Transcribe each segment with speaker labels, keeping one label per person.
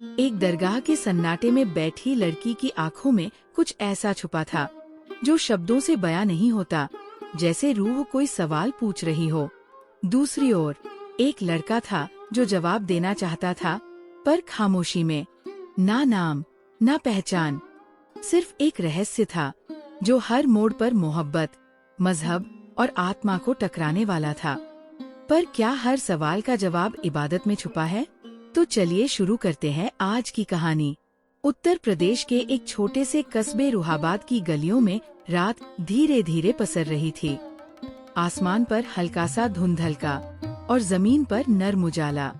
Speaker 1: एक दरगाह के सन्नाटे में बैठी लड़की की आंखों में कुछ ऐसा छुपा था जो शब्दों से बयां नहीं होता, जैसे रूह कोई सवाल पूछ रही हो। दूसरी ओर एक लड़का था जो जवाब देना चाहता था, पर खामोशी में। ना नाम, ना पहचान, सिर्फ एक रहस्य था जो हर मोड़ पर मोहब्बत, मजहब और आत्मा को टकराने वाला था। पर क्या हर सवाल का जवाब इबादत में छुपा है? तो चलिए शुरू करते हैं आज की कहानी। उत्तर प्रदेश के एक छोटे से कस्बे रुहाबाद की गलियों में रात धीरे धीरे पसर रही थी। आसमान पर हल्का सा धुंधलका और जमीन पर नर्म उजाला।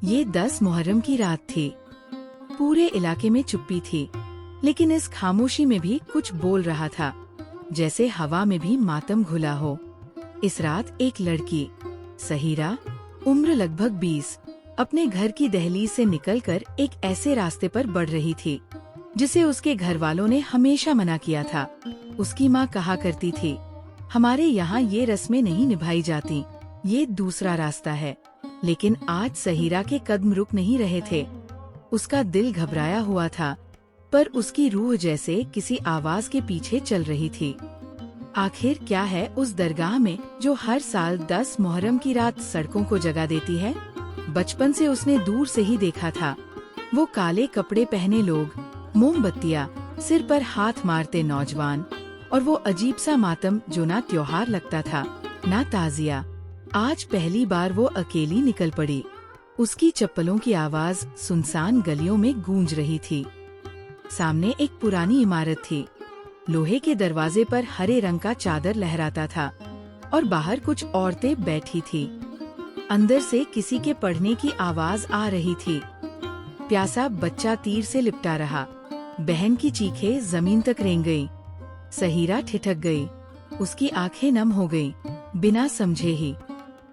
Speaker 1: ये 10 मुहर्रम की रात थी। पूरे इलाके में चुप्पी थी, लेकिन इस खामोशी में भी कुछ बोल रहा था, जैसे हवा में भी मातम घुला हो। इस रात एक लड़की, सहीरा, उम्र लगभग 20, अपने घर की दहलीज से निकलकर एक ऐसे रास्ते पर बढ़ रही थी जिसे उसके घर वालों ने हमेशा मना किया था। उसकी माँ कहा करती थी, हमारे यहाँ ये रस्में नहीं निभाई जाती, ये दूसरा रास्ता है। लेकिन आज सहीरा के कदम रुक नहीं रहे थे। उसका दिल घबराया हुआ था, पर उसकी रूह जैसे किसी आवाज के पीछे चल रही थी। आखिर क्या है उस दरगाह में जो हर साल 10 मुहर्रम की रात सड़कों को जगा देती है? बचपन से उसने दूर से ही देखा था। वो काले कपड़े पहने लोग, मोमबत्तियां, सिर पर हाथ मारते नौजवान, और वो अजीब सा मातम जो ना त्योहार लगता था, ना ताजिया। आज पहली बार वो अकेली निकल पड़ी। उसकी चप्पलों की आवाज सुनसान गलियों में गूंज रही थी। सामने एक पुरानी इमारत थी। लोहे के दरवाजे पर हरे रंग का चादर लहराता था और बाहर कुछ औरतें बैठी थी। अंदर से किसी के पढ़ने की आवाज आ रही थी। प्यासा बच्चा तीर से लिपटा रहा। बहन की चीखें जमीन तक रेंग गईं। सहीरा ठिठक गई। उसकी आंखें नम हो गईं, बिना समझे ही।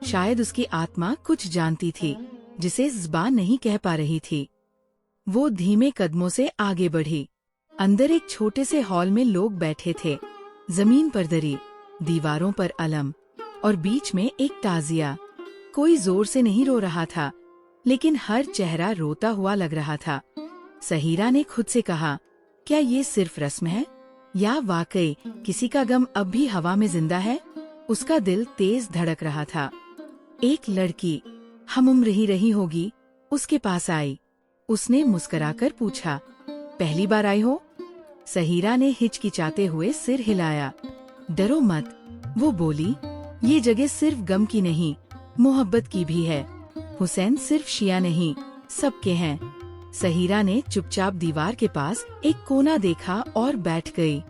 Speaker 1: शायद उसकी आत्मा कुछ जानती थी जिसे ज़ुबान नहीं कह पा रही थी। वो धीमे कदमों से आगे बढ़ी। अंदर एक छोटे से हॉल में लोग बैठे थे। जमीन पर दरी, दीवारों पर अलम और बीच में एक ताजिया। कोई जोर से नहीं रो रहा था, लेकिन हर चेहरा रोता हुआ लग रहा था। सहीरा ने खुद से कहा, क्या ये सिर्फ रस्म है या वाकई किसी का गम अब भी हवा में जिंदा है? उसका दिल तेज धड़क रहा था। एक लड़की, हम उम्र ही रही होगी, उसके पास आई। उसने मुस्कुराकर पूछा, पहली बार आई हो? सहीरा ने हिचकिचाते हुए सिर हिलाया। डरो मत, वो बोली, ये जगह सिर्फ गम की नहीं, मोहब्बत की भी है। हुसैन सिर्फ शिया नहीं, सबके हैं। सहीरा ने चुपचाप दीवार के पास एक कोना देखा और बैठ गई।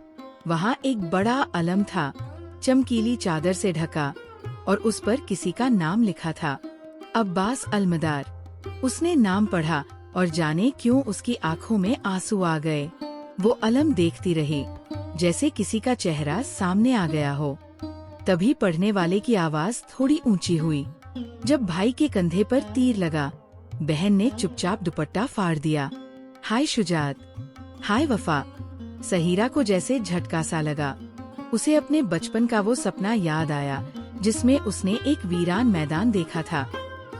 Speaker 1: वहाँ एक बड़ा अलम था, चमकीली चादर से ढका, और उस पर किसी का नाम लिखा था, अब्बास अलमदार। उसने नाम पढ़ा और जाने क्यों उसकी आंखों में आंसू आ गए। वो अलम देखती रही, जैसे किसी का चेहरा सामने आ गया हो। तभी पढ़ने वाले की आवाज थोड़ी ऊंची हुई। जब भाई के कंधे पर तीर लगा, बहन ने चुपचाप दुपट्टा फाड़ दिया। हाय शुजात, हाय वफा। सहीरा को जैसे झटका सा लगा। उसे अपने बचपन का वो सपना याद आया जिसमें उसने एक वीरान मैदान देखा था,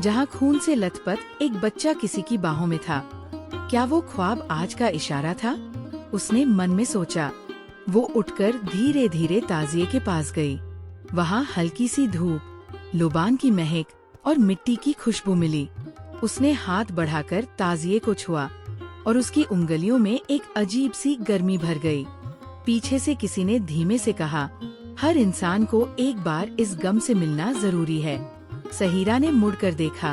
Speaker 1: जहाँ खून से लथपथ एक बच्चा किसी की बाहों में था। क्या वो ख्वाब आज का इशारा था? उसने मन में सोचा। वो उठकर धीरे धीरे ताजिए के पास गई। वहाँ हल्की सी धूप, लोबान की महक और मिट्टी की खुशबू मिली। उसने हाथ बढ़ाकर ताजिए को छुआ और उसकी उंगलियों में एक अजीब सी गर्मी भर गई। पीछे से किसी ने धीमे से कहा, हर इंसान को एक बार इस गम से मिलना जरूरी है। सहीरा ने मुड़कर देखा।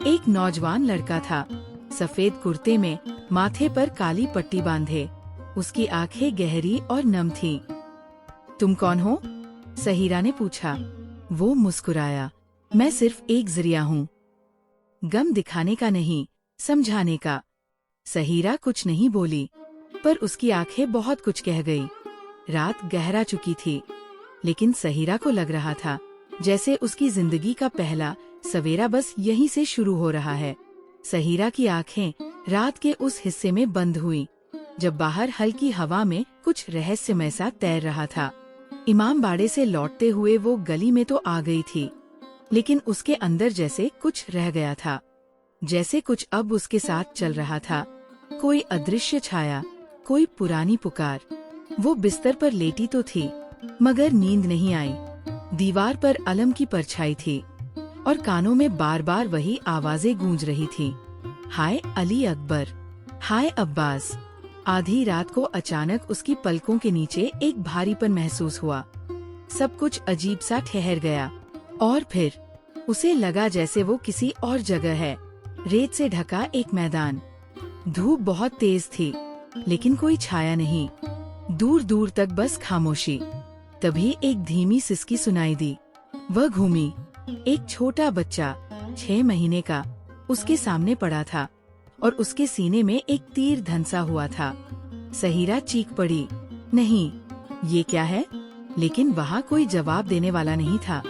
Speaker 1: एक नौजवान लड़का था, सफेद कुर्ते में, माथे पर काली पट्टी बांधे। उसकी आंखें गहरी और नम थीं। तुम कौन हो? सहीरा ने पूछा। वो मुस्कुराया, मैं सिर्फ एक जरिया हूँ, गम दिखाने का नहीं, समझाने का। सहीरा कुछ नहीं बोली, पर उसकी आंखें बहुत कुछ कह गई। रात गहरा चुकी थी, लेकिन सहीरा को लग रहा था जैसे उसकी जिंदगी का पहला सवेरा बस यहीं से शुरू हो रहा है। सहीरा की आंखें रात के उस हिस्से में बंद हुई जब बाहर हल्की हवा में कुछ रहस्यमय सा तैर रहा था। इमाम बाड़े से लौटते हुए वो गली में तो आ गई थी, लेकिन उसके अंदर जैसे कुछ रह गया था, जैसे कुछ अब उसके साथ चल रहा था, कोई अदृश्य छाया, कोई पुरानी पुकार। वो बिस्तर पर लेटी तो थी, मगर नींद नहीं आई। दीवार पर अलम की परछाई थी और कानों में बार बार वही आवाजें गूंज रही थी। हाय अली अकबर, हाय अब्बास। आधी रात को अचानक उसकी पलकों के नीचे एक भारीपन महसूस हुआ। सब कुछ अजीब सा ठहर गया और फिर उसे लगा जैसे वो किसी और जगह है। रेत से ढका एक मैदान। धूप बहुत तेज थी, लेकिन कोई छाया नहीं। दूर दूर तक बस खामोशी। तभी एक धीमी सिसकी सुनाई दी। वह घूमी। एक छोटा बच्चा 6 महीने का उसके सामने पड़ा था और उसके सीने में एक तीर धंसा हुआ था। सहीरा चीख पड़ी, नहीं, ये क्या है? लेकिन वहाँ कोई जवाब देने वाला नहीं था।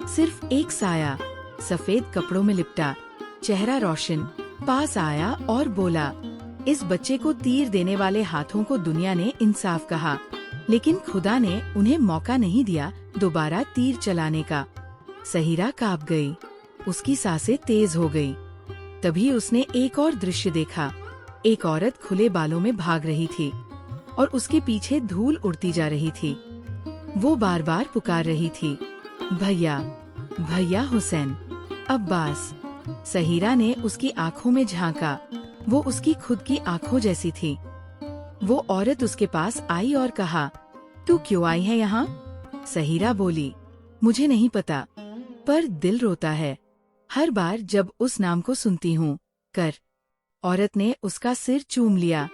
Speaker 1: सिर्फ एक साया, सफेद कपड़ों में लिपटा, चेहरा रोशन, पास आया और बोला, इस बच्चे को तीर देने वाले हाथों को दुनिया ने इंसाफ कहा, लेकिन खुदा ने उन्हें मौका नहीं दिया दोबारा तीर चलाने का। सहीरा कांप गई, उसकी सांसें तेज हो गई। तभी उसने एक और दृश्य देखा। एक औरत खुले बालों में भाग रही थी और उसके पीछे धूल उड़ती जा रही थी। वो बार बार पुकार रही थी, भैया, भैया हुसैन, अब्बास। सहीरा ने उसकी आंखों में झांका। वो उसकी खुद की आंखों जैसी थी। वो औरत उसके पास आई और कहा, तू क्यों आई है यहाँ? सहीरा बोली, मुझे नहीं पता, पर दिल रोता है हर बार जब उस नाम को सुनती हूँ। कर। औरत ने उसका सिर चूम लिया,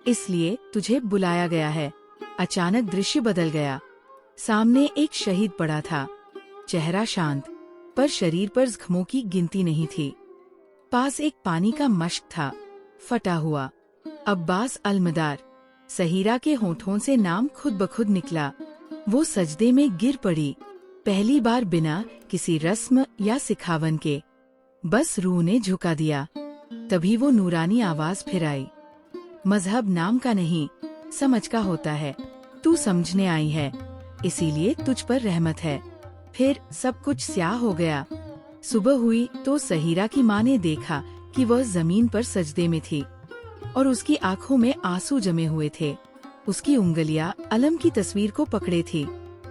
Speaker 1: इसलिए तुझे बुलाया गया है। अचानक दृश्य बदल गया। सामने एक शहीद पड़ा था, चेहरा शांत, पर शरीर पर जख्मों की गिनती नहीं थी। पास एक पानी का मश्क था, फटा हुआ। अब्बास अलमदार। सहीरा के होठों से नाम खुद ब खुद निकला। वो सजदे में गिर पड़ी, पहली बार बिना किसी रस्म या सिखावन के। बस रूह ने झुका दिया। तभी वो नूरानी आवाज फिर आई, मजहब नाम का नहीं, समझ का होता है। तू समझने आई है, इसीलिए तुझ पर रहमत है। फिर सब कुछ स्याह हो गया। सुबह हुई तो सहीरा की माँ ने देखा कि वह जमीन पर सजदे में थी और उसकी आंखों में आंसू जमे हुए थे। उसकी उंगलियां अलम की तस्वीर को पकड़े थी,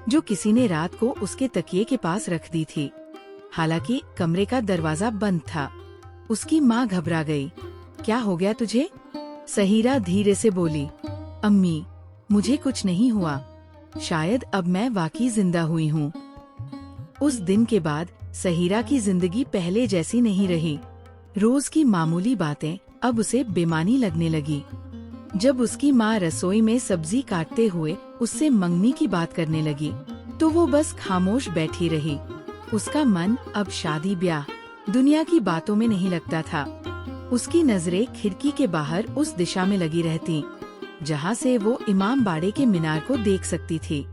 Speaker 1: जो किसी ने रात को उसके तकिए के पास रख दी थी। हालांकि कमरे का दरवाजा बंद था। उसकी माँ घबरा गई। क्या हो गया तुझे? सहीरा धीरे से बोली, अम्मी, मुझे कुछ नहीं हुआ। शायद अब मैं वाकई जिंदा हुई हूँ। उस दिन के बाद सहीरा की जिंदगी पहले जैसी नहीं रही। रोज की मामूली बातें अब उसे बेमानी लगने लगी। जब उसकी माँ रसोई में सब्जी काटते हुए उससे मंगनी की बात करने लगी, तो वो बस खामोश बैठी रही। उसका मन अब शादी ब्याह, दुनिया की बातों में नहीं लगता था। उसकी नजरें खिड़की के बाहर उस दिशा में लगी रहती, जहाँ से वो इमाम बाड़े के मीनार को देख सकती थी।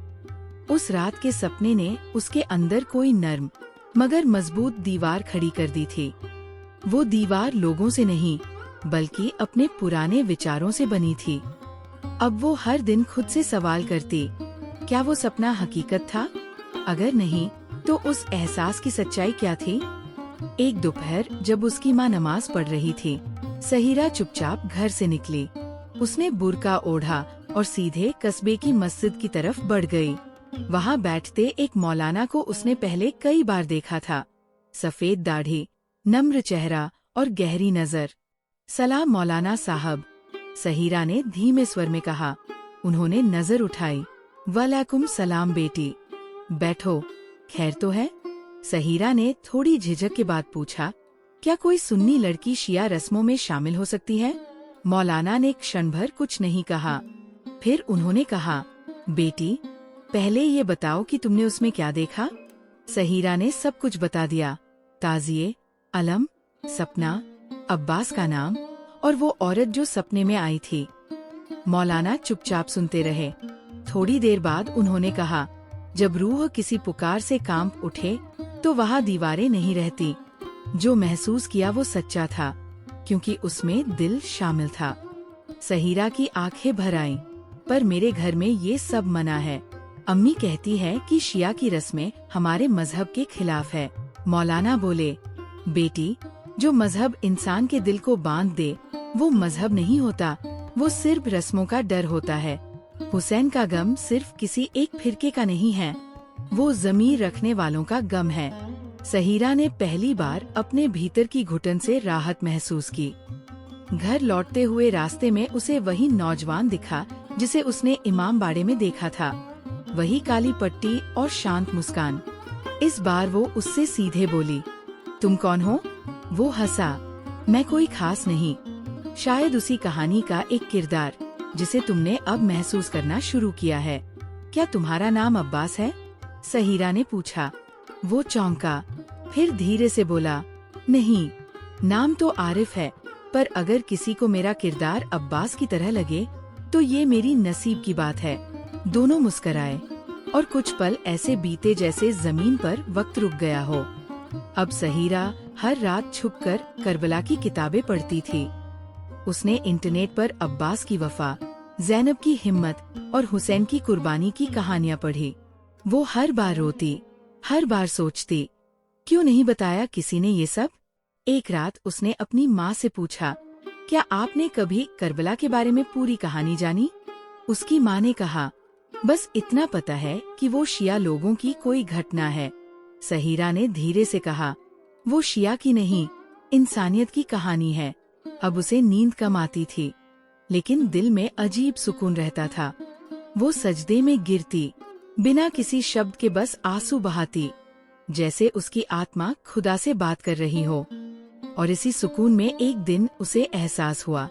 Speaker 1: उस रात के सपने ने उसके अंदर कोई नर्म मगर मजबूत दीवार खड़ी कर दी थी। वो दीवार लोगों से नहीं, बल्कि अपने पुराने विचारों से बनी थी। अब वो हर दिन खुद से सवाल करती, क्या वो सपना हकीकत था? अगर नहीं, तो उस एहसास की सच्चाई क्या थी? एक दोपहर जब उसकी माँ नमाज पढ़ रही थी, सहीरा चुपचाप घर से निकली। उसने बुर्का ओढ़ा और सीधे कस्बे की मस्जिद की तरफ बढ़ गई। वहाँ बैठते एक मौलाना को उसने पहले कई बार देखा था। सफेद दाढ़ी, नम्र चेहरा और गहरी नजर। सलाम मौलाना साहब, सहीरा ने धीमे स्वर में कहा। उन्होंने नजर उठाई। वालेकुम सलाम बेटी, बैठो, खैर तो है? सहीरा ने थोड़ी झिझक के बाद पूछा, क्या कोई सुन्नी लड़की शिया रस्मों में शामिल हो सकती है? मौलाना ने क्षण भर कुछ नहीं कहा। फिर उन्होंने कहा, बेटी, पहले ये बताओ कि तुमने उसमें क्या देखा? सहीरा ने सब कुछ बता दिया। ताजिए, अलम, सपना, अब्बास का नाम और वो औरत जो सपने में आई थी। मौलाना चुपचाप सुनते रहे। थोड़ी देर बाद उन्होंने कहा, जब रूह किसी पुकार से कांप उठे तो वहाँ दीवारें नहीं रहती। जो महसूस किया वो सच्चा था, क्योंकि उसमें दिल शामिल था। सहीरा की आंखें भर आईं, पर मेरे घर में ये सब मना है। अम्मी कहती है कि शिया की रस्में हमारे मजहब के खिलाफ है। मौलाना बोले, बेटी, जो मजहब इंसान के दिल को बांध दे वो मजहब नहीं होता, वो सिर्फ रस्मों का डर होता है। हुसैन का गम सिर्फ किसी एक फिरके का नहीं है, वो ज़मीर रखने वालों का गम है। सहीरा ने पहली बार अपने भीतर की घुटन से राहत महसूस की। घर लौटते हुए रास्ते में उसे वही नौजवान दिखा जिसे उसने इमाम बाड़े में देखा था। वही काली पट्टी और शांत मुस्कान। इस बार वो उससे सीधे बोली, तुम कौन हो? वो हंसा, मैं कोई खास नहीं, शायद उसी कहानी का एक किरदार जिसे तुमने अब महसूस करना शुरू किया है। क्या तुम्हारा नाम अब्बास है? सहीरा ने पूछा। वो चौंका, फिर धीरे से बोला, नहीं, नाम तो आरिफ है, पर अगर किसी को मेरा किरदार अब्बास की तरह लगे तो ये मेरी नसीब की बात है। दोनों मुस्कराए और कुछ पल ऐसे बीते जैसे जमीन पर वक्त रुक गया हो। अब सहीरा हर रात छुपकर करबला की किताबें पढ़ती थी। उसने इंटरनेट पर अब्बास की वफा, ज़ैनब की हिम्मत और हुसैन की कुर्बानी की कहानियां पढ़ी। वो हर बार रोती, हर बार सोचती, क्यों नहीं बताया किसी ने ये सब? एक रात उसने अपनी माँ से पूछा, क्या आपने कभी करबला के बारे में पूरी कहानी जानी? उसकी माँ ने कहा, बस इतना पता है कि वो शिया लोगों की कोई घटना है। सहीरा ने धीरे से कहा, वो शिया की नहीं, इंसानियत की कहानी है। अब उसे नींद कम आती थी, लेकिन दिल में अजीब सुकून रहता था। वो सजदे में गिरती, बिना किसी शब्द के बस आंसू बहाती, जैसे उसकी आत्मा खुदा से बात कर रही हो। और इसी सुकून में एक दिन उसे एहसास हुआ,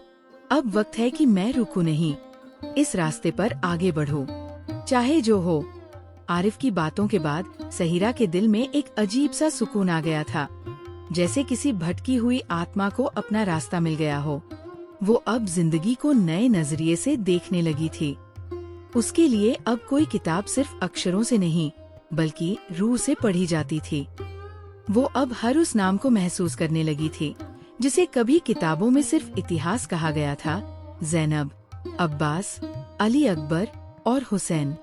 Speaker 1: अब वक्त है कि मैं रुकूं नहीं, इस रास्ते पर आगे बढ़ूं, चाहे जो हो। आरिफ की बातों के बाद सहीरा के दिल में एक अजीब सा सुकून आ गया था, जैसे किसी भटकी हुई आत्मा को अपना रास्ता मिल गया हो। वो अब जिंदगी को नए नजरिए से देखने लगी थी। उसके लिए अब कोई किताब सिर्फ अक्षरों से नहीं, बल्कि रूह से पढ़ी जाती थी। वो अब हर उस नाम को महसूस करने लगी थी जिसे कभी किताबों में सिर्फ इतिहास कहा गया था। ज़ैनब, अब्बास, अली अकबर और हुसैन।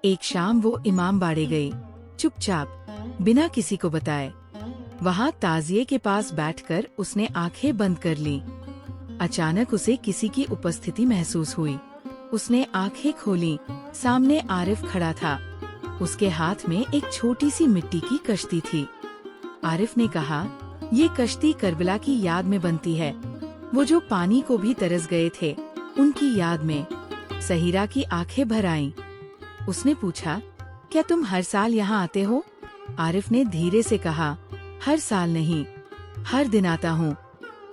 Speaker 1: एक शाम वो इमाम बाड़े गई, चुपचाप, बिना किसी को बताए। वहाँ ताजिए के पास बैठकर उसने आंखें बंद कर ली। अचानक उसे किसी की उपस्थिति महसूस हुई। उसने आंखें खोली, सामने आरिफ खड़ा था। उसके हाथ में एक छोटी सी मिट्टी की कश्ती थी। आरिफ ने कहा, ये कश्ती करबला की याद में बनती है, वो जो पानी को भी तरस गए थे, उनकी याद में। सहीरा की आंखें भर आईं। उसने पूछा, क्या तुम हर साल यहाँ आते हो? आरिफ ने धीरे से कहा, हर साल नहीं, हर दिन आता हूँ,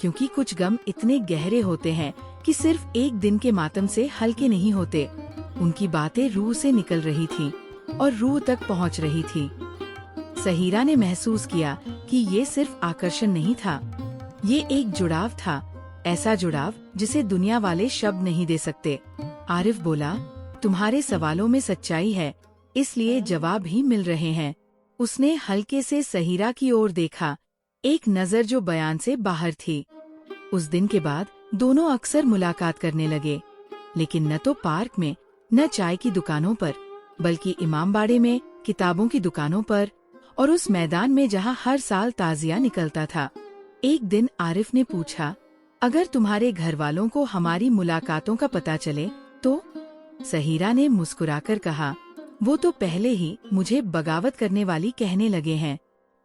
Speaker 1: क्योंकि कुछ गम इतने गहरे होते हैं कि सिर्फ एक दिन के मातम से हल्के नहीं होते। उनकी बातें रूह से निकल रही थी और रूह तक पहुँच रही थी। सहीरा ने महसूस किया कि ये सिर्फ आकर्षण नहीं था, ये एक जुड़ाव था, ऐसा जुड़ाव जिसे दुनिया वाले शब्द नहीं दे सकते। आरिफ बोला, तुम्हारे सवालों में सच्चाई है, इसलिए जवाब ही मिल रहे हैं। उसने हल्के से सहीरा की ओर देखा, एक नजर जो बयान से बाहर थी। उस दिन के बाद दोनों अक्सर मुलाकात करने लगे, लेकिन न तो पार्क में, न चाय की दुकानों पर, बल्कि इमामबाड़े में, किताबों की दुकानों पर और उस मैदान में जहाँ हर साल ताजिया निकलता था। एक दिन आरिफ ने पूछा, अगर तुम्हारे घर वालों को हमारी मुलाकातों का पता चले तो? सहीरा ने मुस्कुराकर कहा, वो तो पहले ही मुझे बगावत करने वाली कहने लगे हैं,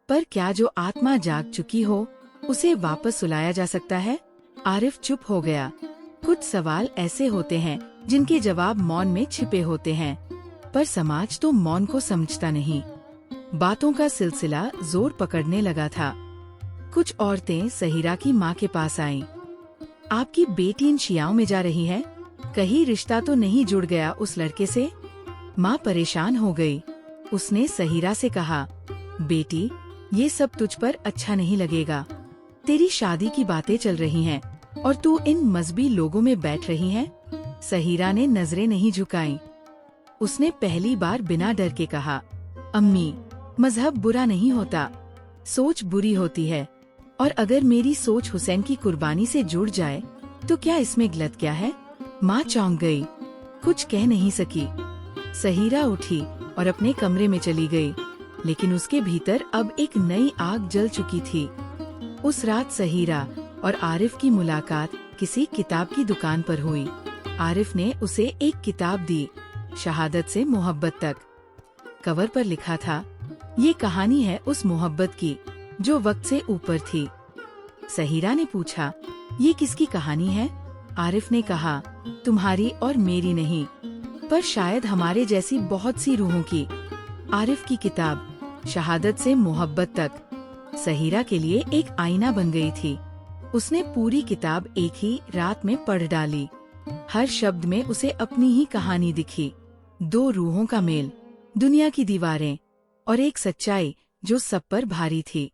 Speaker 1: पर क्या जो आत्मा जाग चुकी हो उसे वापस सुलाया जा सकता है? आरिफ चुप हो गया। कुछ सवाल ऐसे होते हैं जिनके जवाब मौन में छिपे होते हैं, पर समाज तो मौन को समझता नहीं। बातों का सिलसिला जोर पकड़ने लगा था। कुछ औरतें सहीरा की माँ के पास आईं। आपकी बेटी इन शियाओं में जा रही है, कहीं रिश्ता तो नहीं जुड़ गया उस लड़के से? माँ परेशान हो गई। उसने सहीरा से कहा, बेटी, ये सब तुझ पर अच्छा नहीं लगेगा। तेरी शादी की बातें चल रही हैं और तू इन मजहबी लोगों में बैठ रही है। सहीरा ने नजरें नहीं झुकाईं। उसने पहली बार बिना डर के कहा, अम्मी, मजहब बुरा नहीं होता, सोच बुरी होती है, और अगर मेरी सोच हुसैन की कुर्बानी से जुड़ जाए तो क्या इसमें गलत क्या है? माँ चौंक गई, कुछ कह नहीं सकी। सहीरा उठी और अपने कमरे में चली गई, लेकिन उसके भीतर अब एक नई आग जल चुकी थी। उस रात सहीरा और आरिफ की मुलाकात किसी किताब की दुकान पर हुई। आरिफ ने उसे एक किताब दी, शहादत से मोहब्बत तक। कवर पर लिखा था, ये कहानी है उस मोहब्बत की जो वक्त से ऊपर थी। सहीरा ने पूछा, ये किसकी कहानी है? आरिफ ने कहा, तुम्हारी और मेरी नहीं, पर शायद हमारे जैसी बहुत सी रूहों की। आरिफ की किताब शहादत से मोहब्बत तक सहीरा के लिए एक आईना बन गई थी। उसने पूरी किताब एक ही रात में पढ़ डाली। हर शब्द में उसे अपनी ही कहानी दिखी। दो रूहों का मेल, दुनिया की दीवारें और एक सच्चाई जो सब पर भारी थी।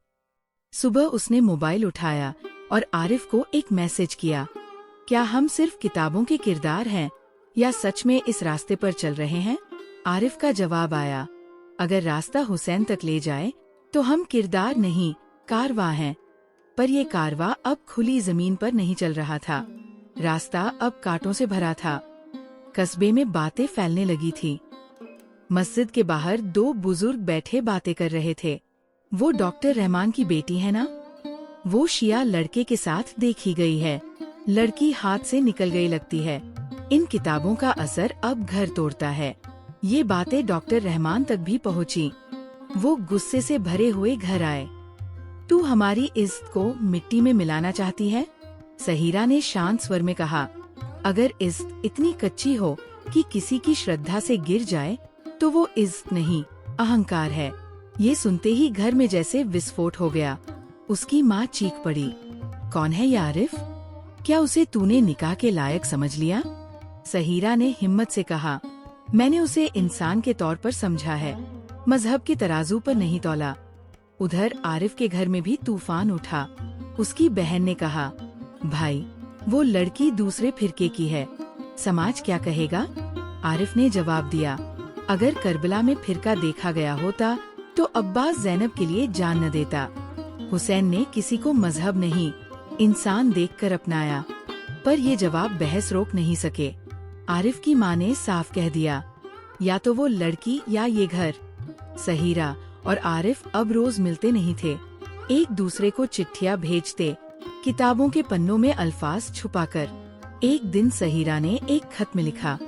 Speaker 1: सुबह उसने मोबाइल उठाया और आरिफ को एक मैसेज किया, क्या हम सिर्फ किताबों के किरदार हैं या सच में इस रास्ते पर चल रहे हैं? आरिफ का जवाब आया, अगर रास्ता हुसैन तक ले जाए तो हम किरदार नहीं, कारवां हैं। पर ये कारवां अब खुली जमीन पर नहीं चल रहा था। रास्ता अब कांटों से भरा था। कस्बे में बातें फैलने लगी थी। मस्जिद के बाहर दो बुजुर्ग बैठे बातें कर रहे थे। वो डॉक्टर रहमान की बेटी है ना? वो शिया लड़के के साथ देखी गई है। लड़की हाथ से निकल गई लगती है। इन किताबों का असर अब घर तोड़ता है। ये बातें डॉक्टर रहमान तक भी पहुंची। वो गुस्से से भरे हुए घर आए। तू हमारी इज्जत को मिट्टी में मिलाना चाहती है? सहीरा ने शांत स्वर में कहा, अगर इज्जत इतनी कच्ची हो कि किसी की श्रद्धा से गिर जाए तो वो इज्जत नहीं, अहंकार है। ये सुनते ही घर में जैसे विस्फोट हो गया। उसकी माँ चीख पड़ी, कौन है ये आरिफ? क्या उसे तूने निकाह के लायक समझ लिया? सहीरा ने हिम्मत से कहा, मैंने उसे इंसान के तौर पर समझा है, मजहब के तराजू पर नहीं तौला। उधर आरिफ के घर में भी तूफान उठा। उसकी बहन ने कहा, भाई वो लड़की दूसरे फिरके की है, समाज क्या कहेगा? आरिफ ने जवाब दिया, अगर करबला में फिरका देखा गया होता तो अब्बास ज़ैनब के लिए जान न देता। हुसैन ने किसी को मजहब नहीं, इंसान देखकर अपनाया। पर ये जवाब बहस रोक नहीं सके। आरिफ की माँ ने साफ कह दिया, या तो वो लड़की या ये घर। सहीरा और आरिफ अब रोज मिलते नहीं थे। एक दूसरे को चिट्ठियाँ भेजते, किताबों के पन्नों में अल्फाज छुपाकर। एक दिन सहीरा ने एक खत में लिखा,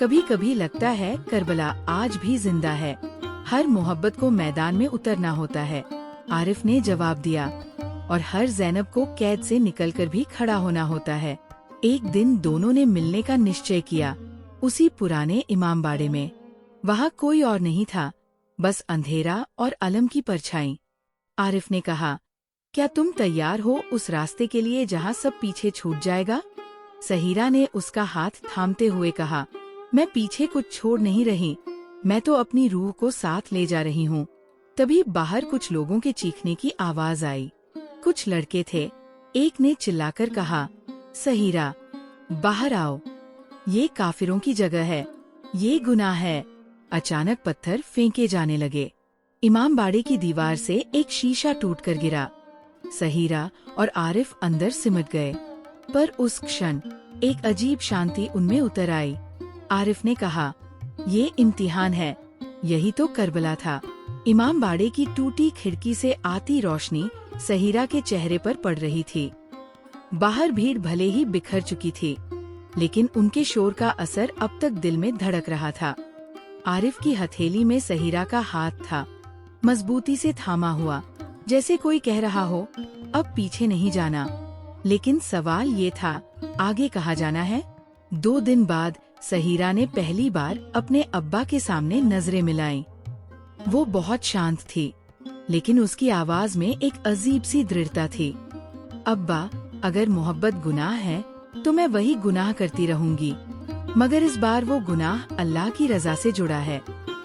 Speaker 1: कभी कभी लगता है करबला आज भी जिंदा है, हर मोहब्बत को मैदान में उतरना होता है। आरिफ ने जवाब दिया, और हर ज़ैनब को कैद से निकलकर भी खड़ा होना होता है। एक दिन दोनों ने मिलने का निश्चय किया, उसी पुराने इमामबाड़े में। वहाँ कोई और नहीं था, बस अंधेरा और अलम की परछाई। आरिफ ने कहा, क्या तुम तैयार हो उस रास्ते के लिए जहाँ सब पीछे छूट जाएगा? सहीरा ने उसका हाथ थामते हुए कहा, मैं पीछे कुछ छोड़ नहीं रही, मैं तो अपनी रूह को साथ ले जा रही हूँ। तभी बाहर कुछ लोगों के चीखने की आवाज आई। कुछ लड़के थे। एक ने चिल्लाकर कहा, सहीरा बाहर आओ, ये काफिरों की जगह है, ये गुनाह है। अचानक पत्थर फेंके जाने लगे। इमामबाड़े की दीवार से एक शीशा टूटकर गिरा। सहीरा और आरिफ अंदर सिमट गए। पर उस क्षण एक अजीब शांति उनमें उतर आई। आरिफ ने कहा, ये इम्तिहान है। यही तो करबला था। इमामबाड़े की टूटी खिड़की से आती रोशनी सहीरा के चेहरे पर पड़ रही थी। बाहर भीड़ भले ही बिखर चुकी थी, लेकिन उनके शोर का असर अब तक दिल में धड़क रहा था। आरिफ की हथेली में सहीरा का हाथ था, मजबूती से थामा हुआ, जैसे कोई कह रहा हो, अब पीछे नहीं जाना। लेकिन सवाल ये था, आगे कहाँ जाना है? 2 दिन बाद सहीरा ने पहली बार अपने अब्बा के सामने नजरें मिलाईं। वो बहुत शांत थी, लेकिन उसकी आवाज में एक अजीब सी दृढ़ता थी। अब्बा, अगर मोहब्बत गुनाह है तो मैं वही गुनाह करती रहूंगी, मगर इस बार वो गुनाह अल्लाह की रजा से जुड़ा है।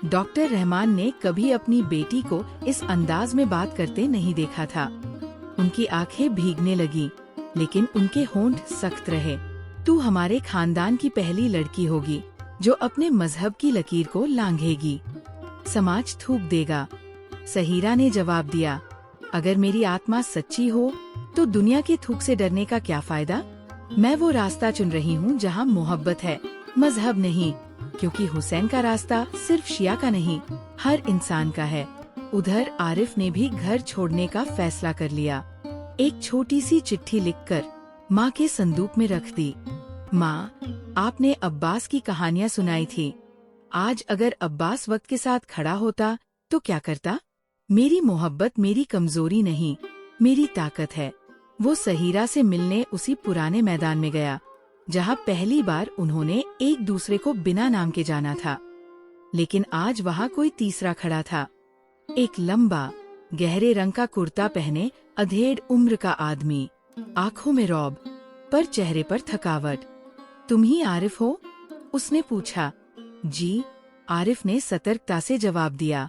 Speaker 1: डॉक्टर रहमान ने कभी अपनी बेटी को इस अंदाज में बात करते नहीं देखा था। उनकी आंखें भीगने लगी, लेकिन उनके होंठ सख्त रहे। तू हमारे खानदान की पहली लड़की होगी जो अपने मजहब की लकीर को लांघेगी, समाज थूक देगा। सहीरा ने जवाब दिया, अगर मेरी आत्मा सच्ची हो तो दुनिया के थूक से डरने का क्या फायदा? मैं वो रास्ता चुन रही हूँ जहाँ मोहब्बत है, मजहब नहीं, क्योंकि हुसैन का रास्ता सिर्फ शिया का नहीं, हर इंसान का है। उधर आरिफ ने भी घर छोड़ने का फैसला कर लिया। एक छोटी सी चिट्ठी लिखकर माँ के संदूक में रख दी। माँ, आपने अब्बास की कहानियाँ सुनाई थी। आज अगर अब्बास वक्त के साथ खड़ा होता तो क्या करता? मेरी मोहब्बत मेरी कमजोरी नहीं, मेरी ताकत है। वो सहीरा से मिलने उसी पुराने मैदान में गया जहाँ पहली बार उन्होंने एक दूसरे को बिना नाम के जाना था। लेकिन आज वहाँ कोई तीसरा खड़ा था। एक लंबा, गहरे रंग का कुर्ता पहने अधेड़ उम्र का आदमी, आंखों में रौब पर चेहरे पर थकावट। तुम ही आरिफ हो? उसने पूछा। जी, आरिफ ने सतर्कता से जवाब दिया।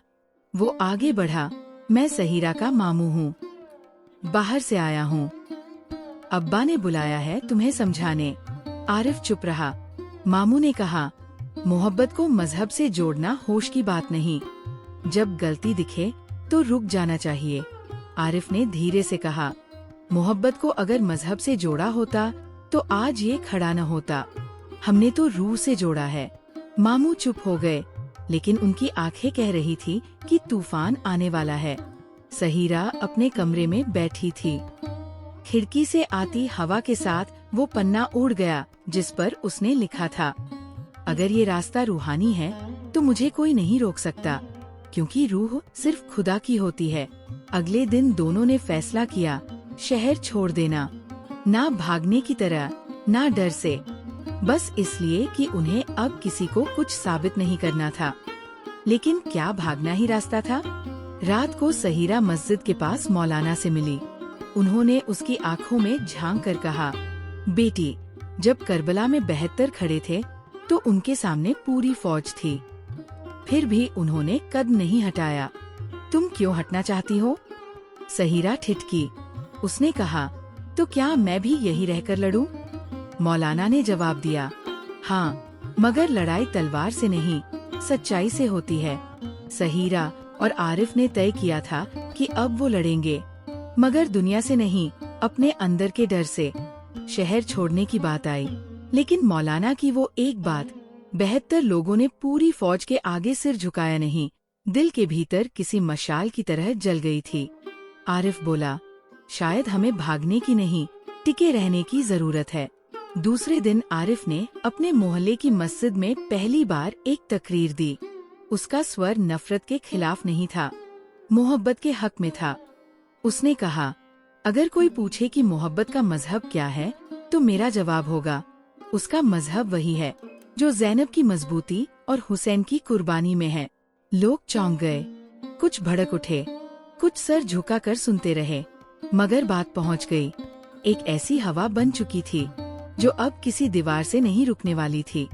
Speaker 1: वो आगे बढ़ा। मैं सहीरा का मामू हूँ, बाहर से आया हूँ। अब्बा ने बुलाया है तुम्हें समझाने। आरिफ चुप रहा। मामू ने कहा, मोहब्बत को मजहब से जोड़ना होश की बात नहीं। जब गलती दिखे तो रुक जाना चाहिए। आरिफ ने धीरे से कहा, मोहब्बत को अगर मजहब से जोड़ा होता तो आज ये खड़ा न होता। हमने तो रूह से जोड़ा है। मामू चुप हो गए, लेकिन उनकी आंखें कह रही थी कि तूफान आने वाला है। सहीरा अपने कमरे में बैठी थी। खिड़की से आती हवा के साथ वो पन्ना उड़ गया जिस पर उसने लिखा था, अगर ये रास्ता रूहानी है तो मुझे कोई नहीं रोक सकता, क्योंकि रूह सिर्फ खुदा की होती है। अगले दिन दोनों ने फैसला किया, शहर छोड़ देना, ना भागने की तरह, ना डर से, बस इसलिए कि उन्हें अब किसी को कुछ साबित नहीं करना था। लेकिन क्या भागना ही रास्ता था? रात को सहीरा मस्जिद के पास मौलाना से मिली। उन्होंने उसकी आंखों में झांक कर कहा, बेटी, जब करबला में 72 खड़े थे तो उनके सामने पूरी फौज थी, फिर भी उन्होंने कद नहीं हटाया। तुम क्यों हटना चाहती हो? सहीरा ठिठकी। उसने कहा, तो क्या मैं भी यही रहकर लड़ूं? मौलाना ने जवाब दिया, हाँ, मगर लड़ाई तलवार से नहीं, सच्चाई से होती है। सहीरा और आरिफ ने तय किया था कि अब वो लड़ेंगे, मगर दुनिया से नहीं, अपने अंदर के डर से। शहर छोड़ने की बात आई, लेकिन मौलाना की वो एक बात 72 लोगों ने पूरी फौज के आगे सिर झुकाया नहीं, दिल के भीतर किसी मशाल की तरह जल गई थी। आरिफ बोला, शायद हमें भागने की नहीं, टिके रहने की जरूरत है। दूसरे दिन आरिफ ने अपने मोहल्ले की मस्जिद में पहली बार एक तकरीर दी। उसका स्वर नफरत के खिलाफ नहीं था, मोहब्बत के हक में था। उसने कहा, अगर कोई पूछे कि मोहब्बत का मजहब क्या है, तो मेरा जवाब होगा, उसका मजहब वही है जो ज़ैनब की मजबूती और हुसैन की कुर्बानी में है। लोग चौंक गए, कुछ भड़क उठे, कुछ सर झुकाकर सुनते रहे, मगर बात पहुंच गई। एक ऐसी हवा बन चुकी थी जो अब किसी दीवार से नहीं रुकने वाली थी।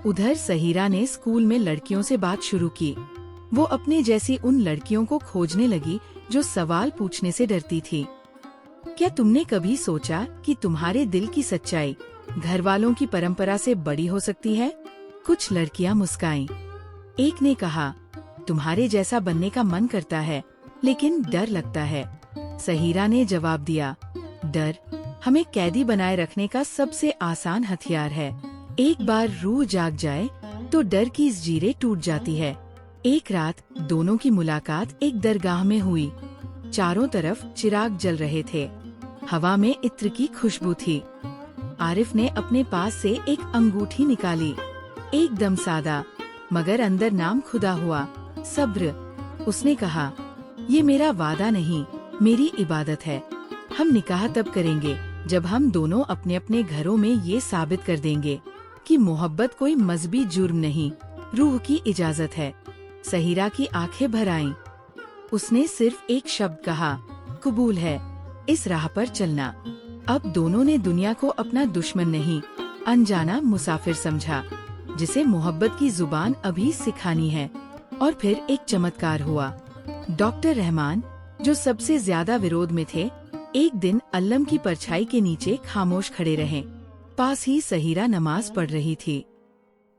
Speaker 1: उधर सहीरा ने स्कूल में लड़कियों से बात शुरू की। वो अपने जैसी उन लड़कियों को खोजने लगी जो सवाल पूछने से डरती थी। क्या तुमने कभी सोचा कि तुम्हारे दिल की सच्चाई घर वालों की परंपरा से बड़ी हो सकती है? कुछ लड़कियां मुस्काईं। एक ने कहा, तुम्हारे जैसा बनने का मन करता है, लेकिन डर लगता है। सहीरा ने जवाब दिया, डर हमें कैदी बनाए रखने का सबसे आसान हथियार है। एक बार रूह जाग जाए तो डर की जंजीरें टूट जाती है। एक रात दोनों की मुलाकात एक दरगाह में हुई। चारों तरफ चिराग जल रहे थे, हवा में इत्र की खुशबू थी। आरिफ ने अपने पास से एक अंगूठी निकाली, एकदम सादा, मगर अंदर नाम खुदा हुआ, सब्र। उसने कहा, ये मेरा वादा नहीं, मेरी इबादत है। हम निकाह तब करेंगे जब हम दोनों अपने अपने घरों में ये साबित कर देंगे कि मोहब्बत कोई मजहबी जुर्म नहीं, रूह की इजाजत है। सहीरा की आंखें भर आईं। उसने सिर्फ एक शब्द कहा, कबूल है, इस राह पर चलना। अब दोनों ने दुनिया को अपना दुश्मन नहीं, अनजाना मुसाफिर समझा, जिसे मोहब्बत की जुबान अभी सिखानी है। और फिर एक चमत्कार हुआ। डॉक्टर रहमान, जो सबसे ज्यादा विरोध में थे, एक दिन अल्लम की परछाई के नीचे खामोश खड़े रहे। पास ही सहीरा नमाज पढ़ रही थी।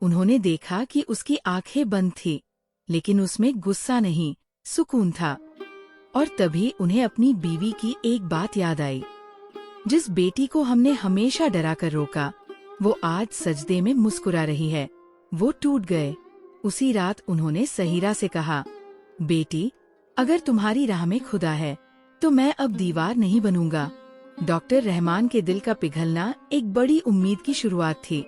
Speaker 1: उन्होंने देखा कि उसकी आंखें बंद थी, लेकिन उसमें गुस्सा नहीं, सुकून था। और तभी उन्हें अपनी बीवी की एक बात याद आई। जिस बेटी को हमने हमेशा डरा कर रोका, वो आज सजदे में मुस्कुरा रही है। वो टूट गए। उसी रात उन्होंने सहीरा से कहा, बेटी, अगर तुम्हारी राह में खुदा है तो मैं अब दीवार नहीं बनूंगा। डॉक्टर रहमान के दिल का पिघलना एक बड़ी उम्मीद की शुरुआत थी,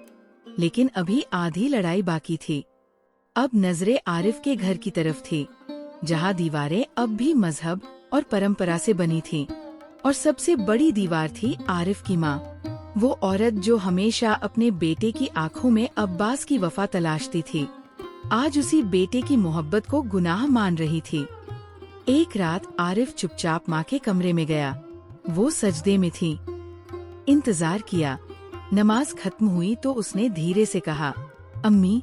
Speaker 1: लेकिन अभी आधी लड़ाई बाकी थी। अब नजरें आरिफ के घर की तरफ थी, जहाँ दीवारें अब भी मजहब और परंपरा से बनी थीं, और सबसे बड़ी दीवार थी आरिफ की माँ, वो औरत जो हमेशा अपने बेटे की आंखों में अब्बास की वफा तलाशती थी, आज उसी बेटे की मोहब्बत को गुनाह मान रही थी। एक रात आरिफ चुपचाप माँ के कमरे में गया। वो सजदे में थी। इंतजार किया। नमाज खत्म हुई तो उसने धीरे से कहा, अम्मी,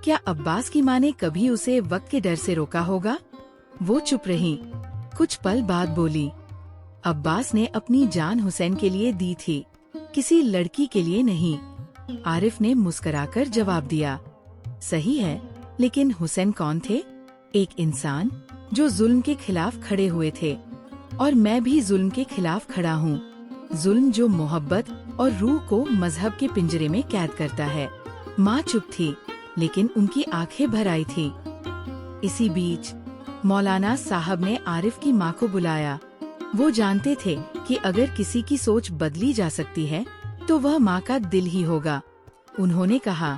Speaker 1: क्या अब्बास की माँ ने कभी उसे वक्त के डर से रोका होगा? वो चुप रही। कुछ पल बाद बोली, अब्बास ने अपनी जान हुसैन के लिए दी थी, किसी लड़की के लिए नहीं। आरिफ ने मुस्कुराकर जवाब दिया, सही है, लेकिन हुसैन कौन थे? एक इंसान जो जुल्म के खिलाफ खड़े हुए थे, और मैं भी जुल्म के खिलाफ खड़ा हूँ। जुल्म जो मोहब्बत और रूह को मजहब के पिंजरे में कैद करता है। माँ चुप थी, लेकिन उनकी आंखें भर आई थी। इसी बीच मौलाना साहब ने आरिफ की माँ को बुलाया। वो जानते थे कि अगर किसी की सोच बदली जा सकती है तो वह माँ का दिल ही होगा। उन्होंने कहा,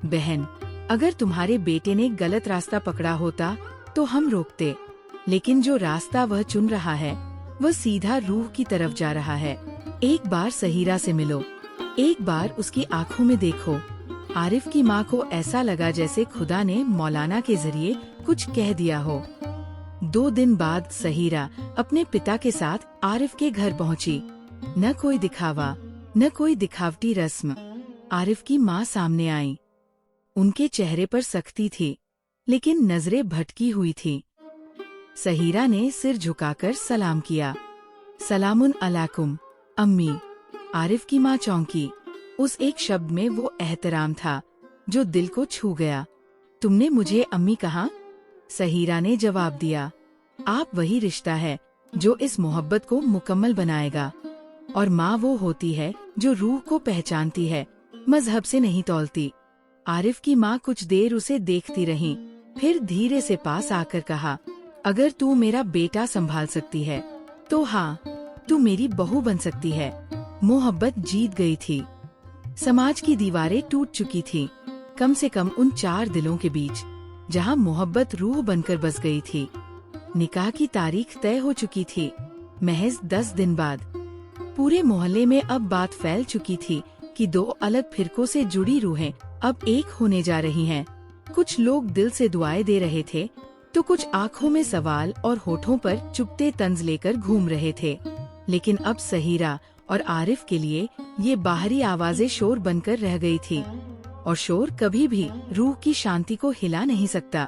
Speaker 1: बहन, अगर तुम्हारे बेटे ने गलत रास्ता पकड़ा होता तो हम रोकते, लेकिन जो रास्ता वह चुन रहा है वह सीधा रूह की तरफ जा रहा है। एक बार सहीरा से मिलो, एक बार उसकी आंखों में देखो। आरिफ की माँ को ऐसा लगा जैसे खुदा ने मौलाना के जरिए कुछ कह दिया हो। 2 दिन बाद सहीरा अपने पिता के साथ आरिफ के घर पहुँची। न कोई दिखावा, न कोई दिखावटी रस्म। आरिफ की माँ सामने आई। उनके चेहरे पर सख्ती थी, लेकिन नजरें भटकी हुई थी। सहीरा ने सिर झुकाकर सलाम किया। सलामुन अलैकुम अम्मी। आरिफ की माँ चौंकी। उस एक शब्द में वो एहतराम था जो दिल को छू गया। तुमने मुझे अम्मी कहा? सहीरा ने जवाब दिया, आप वही रिश्ता है जो इस मोहब्बत को मुकम्मल बनाएगा। और माँ वो होती है जो रूह को पहचानती है, मजहब से नहीं तौलती। आरिफ की माँ कुछ देर उसे देखती रही, फिर धीरे से पास आकर कहा, अगर तू मेरा बेटा संभाल सकती है तो हाँ, तू मेरी बहू बन सकती है। मोहब्बत जीत गई थी। समाज की दीवारें टूट चुकी थीं, कम से कम उन 4 दिलों के बीच जहां मोहब्बत रूह बनकर बस गई थी। निकाह की तारीख तय हो चुकी थी। महज 10 दिन बाद पूरे मोहल्ले में अब बात फैल चुकी थी कि 2 अलग फिरकों से जुड़ी रूहें अब एक होने जा रही हैं। कुछ लोग दिल से दुआएं दे रहे थे, तो कुछ आंखों में सवाल और होठों पर चुपते तंज लेकर घूम रहे थे। लेकिन अब सहीरा और आरिफ के लिए ये बाहरी आवाजें शोर बनकर रह गई थी, और शोर कभी भी रूह की शांति को हिला नहीं सकता।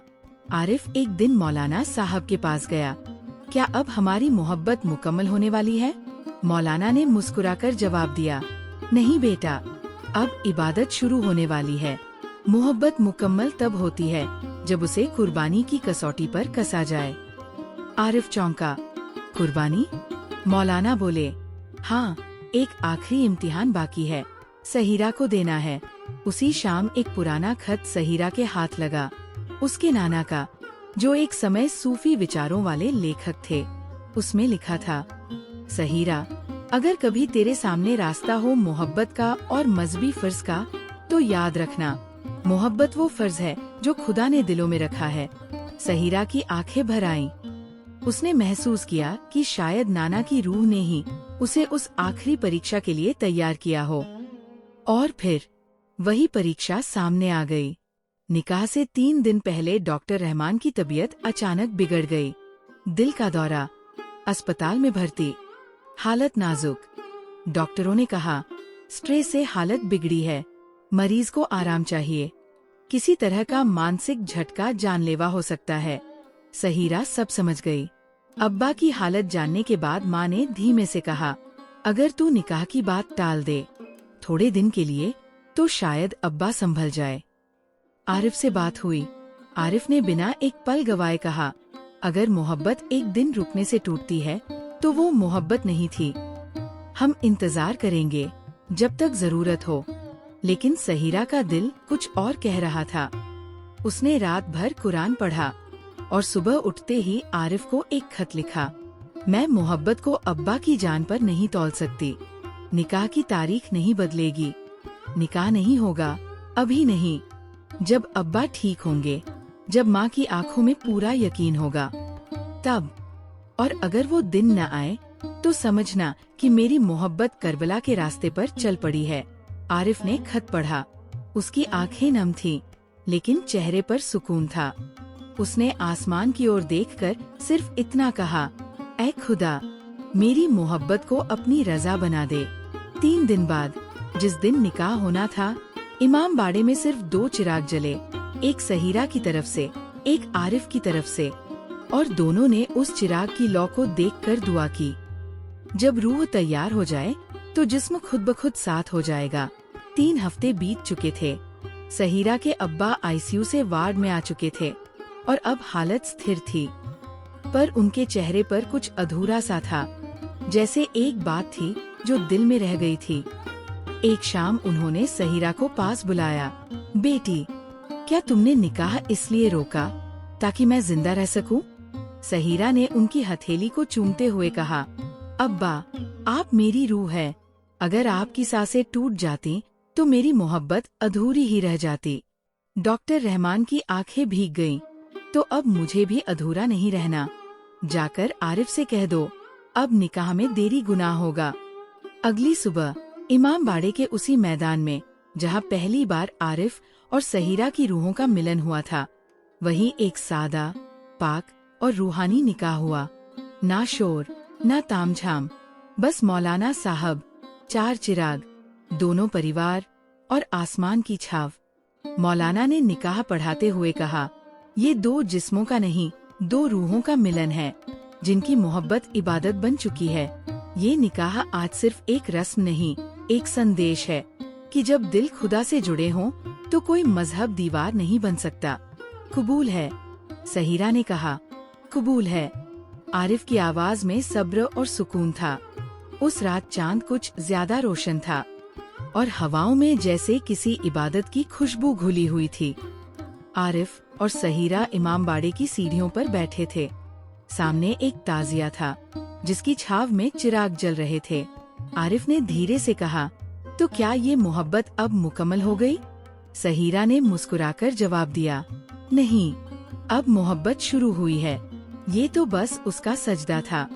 Speaker 1: आरिफ एक दिन मौलाना साहब के पास गया। क्या अब हमारी मोहब्बत मुकम्मल होने वाली है? मौलाना ने मुस्कुराकर जवाब दिया, नहीं बेटा, अब इबादत शुरू होने वाली है। मोहब्बत मुकम्मल तब होती है जब उसे कुर्बानी की कसौटी पर कसा जाए। आरिफ चौंका। कुर्बानी? मौलाना बोले, हाँ, एक आखिरी इम्तिहान बाकी है, सहीरा को देना है। उसी शाम एक पुराना खत सहीरा के हाथ लगा, उसके नाना का, जो एक समय सूफी विचारों वाले लेखक थे। उसमें लिखा था, सहीरा, अगर कभी तेरे सामने रास्ता हो मोहब्बत का और मजहबी फर्ज का, तो याद रखना, मोहब्बत वो फर्ज है जो खुदा ने दिलों में रखा है। सहीरा की आंखें भर आईं। उसने महसूस किया कि शायद नाना की रूह ने ही उसे उस आखिरी परीक्षा के लिए तैयार किया हो। और फिर वही परीक्षा सामने आ गई। निकाह से 3 दिन पहले डॉक्टर रहमान की तबीयत अचानक बिगड़ गई। दिल का दौरा, अस्पताल में भर्ती, हालत नाजुक। डॉक्टरों ने कहा, स्ट्रेस से हालत बिगड़ी है, मरीज को आराम चाहिए। किसी तरह का मानसिक झटका जानलेवा हो सकता है। सहीरा सब समझ गई। अब्बा की हालत जानने के बाद माँ ने धीमे से कहा, अगर तू निकाह की बात टाल दे थोड़े दिन के लिए, तो शायद अब्बा संभल जाए। आरिफ से बात हुई। आरिफ ने बिना एक पल गवाए कहा, अगर मोहब्बत एक दिन रुकने से टूटती है तो वो मोहब्बत नहीं थी। हम इंतजार करेंगे जब तक जरूरत हो। लेकिन सहीरा का दिल कुछ और कह रहा था। उसने रात भर कुरान पढ़ा और सुबह उठते ही आरिफ को एक खत लिखा। मैं मोहब्बत को अब्बा की जान पर नहीं तौल सकती। निकाह की तारीख नहीं बदलेगी। निकाह नहीं होगा, अभी नहीं। जब अब्बा ठीक होंगे, जब माँ की आंखों में पूरा यकीन होगा, तब। और अगर वो दिन न आए तो समझना कि मेरी मोहब्बत करबला के रास्ते पर चल पड़ी है। आरिफ ने खत पढ़ा। उसकी आंखें नम थीं, लेकिन चेहरे पर सुकून था। उसने आसमान की ओर देखकर सिर्फ इतना कहा, ऐ खुदा, मेरी मोहब्बत को अपनी रजा बना दे। 3 दिन बाद, जिस दिन निकाह होना था, इमाम बाड़े में सिर्फ 2 चिराग जले, एक सहीरा की तरफ से, एक आरिफ की तरफ से, और दोनों ने उस चिराग की लौ को देखकर दुआ की। जब रूह तैयार हो जाए तो जिस्म खुद ब खुद साथ हो जाएगा। 3 हफ्ते बीत चुके थे। सहीरा के अब्बा आईसीयू से वार्ड में आ चुके थे और अब हालत स्थिर थी, पर उनके चेहरे पर कुछ अधूरा सा था, जैसे एक बात थी जो दिल में रह गई थी। एक शाम उन्होंने सहीरा को पास बुलाया। बेटी, क्या तुमने निकाह इसलिए रोका ताकि मैं जिंदा रह सकूं? सहीरा ने उनकी हथेली को चूमते हुए कहा, अब्बा, आप मेरी रूह है। अगर आपकी सांसें टूट जाती तो मेरी मोहब्बत अधूरी ही रह जाती। डॉक्टर रहमान की आंखें भीग गईं, तो अब मुझे भी अधूरा नहीं रहना। जाकर आरिफ से कह दो, अब निकाह में देरी गुनाह होगा। अगली सुबह इमाम बाड़े के उसी मैदान में, जहां पहली बार आरिफ और सहीरा की रूहों का मिलन हुआ था, वहीं एक सादा, पाक और रूहानी निकाह हुआ। ना शोर, ना तामझाम, बस मौलाना साहब, 4 चिराग, दोनों परिवार और आसमान की छाव। मौलाना ने निकाह पढ़ाते हुए कहा, ये 2 जिस्मों का नहीं, 2 रूहों का मिलन है, जिनकी मोहब्बत इबादत बन चुकी है। ये निकाह आज सिर्फ एक रस्म नहीं, एक संदेश है कि जब दिल खुदा से जुड़े हों तो कोई मजहब दीवार नहीं बन सकता। कबूल है, सहीरा ने कहा। कबूल है। आरिफ की आवाज में सब्र और सुकून था। उस रात चांद कुछ ज्यादा रोशन था और हवाओं में जैसे किसी इबादत की खुशबू घुली हुई थी। आरिफ और सहीरा इमाम बाड़े की सीढ़ियों पर बैठे थे। सामने एक ताजिया था, जिसकी छाव में चिराग जल रहे थे। आरिफ ने धीरे से कहा, तो क्या ये मोहब्बत अब मुकम्मल हो गई? सहीरा ने मुस्कुराकर जवाब दिया, नहीं, अब मोहब्बत शुरू हुई है। ये तो बस उसका सजदा था।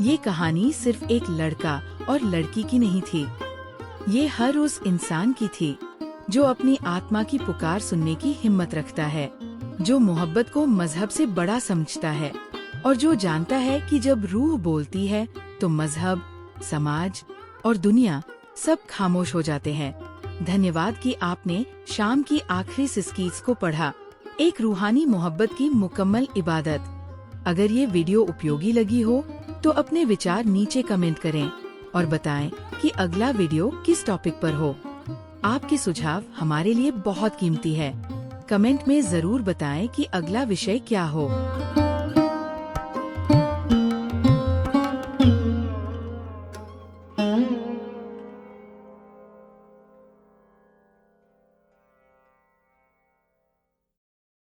Speaker 1: ये कहानी सिर्फ एक लड़का और लड़की की नहीं थी। ये हर उस इंसान की थी जो अपनी आत्मा की पुकार सुनने की हिम्मत रखता है, जो मोहब्बत को मजहब से बड़ा समझता है और जो जानता है कि जब रूह बोलती है तो मजहब, समाज और दुनिया सब खामोश हो जाते हैं। धन्यवाद कि आपने शाम की आखिरी सिस्कीज को पढ़ा, एक रूहानी मोहब्बत की मुकम्मल इबादत। अगर ये वीडियो उपयोगी लगी हो तो अपने विचार नीचे कमेंट करें और बताएं कि अगला वीडियो किस टॉपिक पर हो। आपके सुझाव हमारे लिए बहुत कीमती है। कमेंट में जरूर बताएं कि अगला विषय क्या हो।